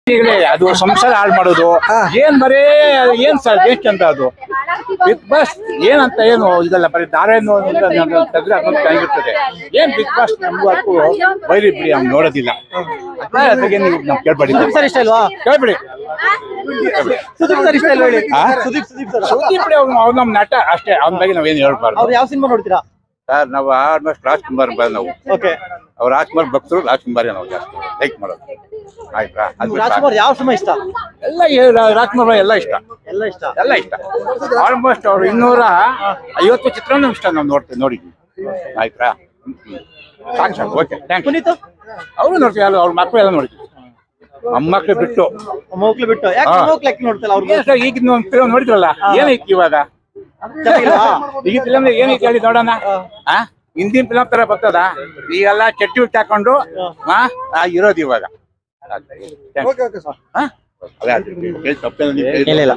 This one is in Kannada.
ಅದು ಸಂಸಾರ ಹಾಳು ಮಾಡೋದು ಏನ್ ಬರೇ ಏನ್ ಸರ್ ಎಷ್ಟು ಅಂತ ಅದು ಬಿಗ್ ಬಾಸ್ ಏನಂತ ಏನು ಇದೆಲ್ಲ ಬರೀ ಧಾರಾವಾಹಿ ತೆಗೆದ್ರೆ ಅದೊಂದು ಚೆನ್ನಾಗಿರ್ತದೆ. ಏನ್ ಬಿಗ್ ಬಾಸ್ ನಮಗೂ ಅದಕ್ಕೂ ಬೈರಿ ಬಿಡಿ ಅವ್ನು ನೋಡೋದಿಲ್ಲ ನಾವು ಕೇಳ್ಬೇಡಿ ಇಷ್ಟ ಇಲ್ವಾ? ಕೇಳ್ಬೇಡಿ ಸುದೀಪ್ ಸರ್ ಇಷ್ಟ ಇಲ್ವಾ ಹೇಳಿ? ಸುದ್ದಿ ಬಿಡಿ ಅವ್ನು ನಮ್ಮ ನಟ ಅಷ್ಟೇ. ಅವನ ಬಗ್ಗೆ ನಾವೇನು ಹೇಳ್ಬಾರ್ದು. ಅವ್ರು ಯಾವ ಸಿನಿಮಾ ನೋಡ್ತೀರಾ ಸರ್ ನಾವು ಆಲ್ಮೋಸ್ಟ್ ರಾಜ್ಕುಮಾರ್ ನಾವು ಓಕೆ ಅವ್ರು ರಾಜ್ಕುಮಾರ್ ಭಕ್ತರು ರಾಜ್ಕುಮಾರ್ ನಾವು ಜಾಸ್ತಿ ಲೈಕ್ ಮಾಡೋದು ಆಯ್ತಾ. ರಾಜ್ಕುಮಾರ್ ಯಾವ ಸಿನಿಮಾ ಇಷ್ಟ? ಎಲ್ಲ ರಾಜ್ಕುಮಾರ್ ಎಲ್ಲ ಇಷ್ಟ ಎಲ್ಲ ಇಷ್ಟ. ಎಲ್ಲ ಇಷ್ಟ. ಆಲ್ಮೋಸ್ಟ್ ಅವ್ರು 250 ಚಿತ್ರನೂ ಇಷ್ಟ ನಾವು ನೋಡಿದ್ವಿ ಆಯ್ತಾ. ಸಾಕು ಸಾಕು ಓಕೆ ಥ್ಯಾಂಕ್ ಯು. ಪುನೀತ್ ಅವರು ನೋಡ್ತೀವಿ ಅವ್ರ ಮಕ್ಕಳು ಎಲ್ಲ ನೋಡ್ತೀವಿ. ಮೊಮ್ಮಕ್ಳು ಬಿಟ್ಟು ಮೋಕ್ಲು ಬಿಟ್ಟು ಯಾಕೆ ಮೋಕ್ಲು ಯಾಕೆ ನೋಡ್ತಲ್ಲ ಅವ್ರು? ಈಗಿನ ಒಂದು ಫಿಲಮ್ ನೋಡಿದ್ರಲ್ಲ ಏನೈತಿ ಇವಾಗ ಈಗ ಫಿಲಮ್ ಏನೈತಿ ಹೇಳಿ ನೋಡೋಣ. ಹಿಂದಿನ ಫಿಲಮ್ ತರ ಬರ್ತದ ಈಗೆಲ್ಲ ಚಟ್ಟಿ ಬಿಟ್ಟು ಹಾಕೊಂಡು ಇರೋದು ಇವಾಗ. ಇಲ್ಲ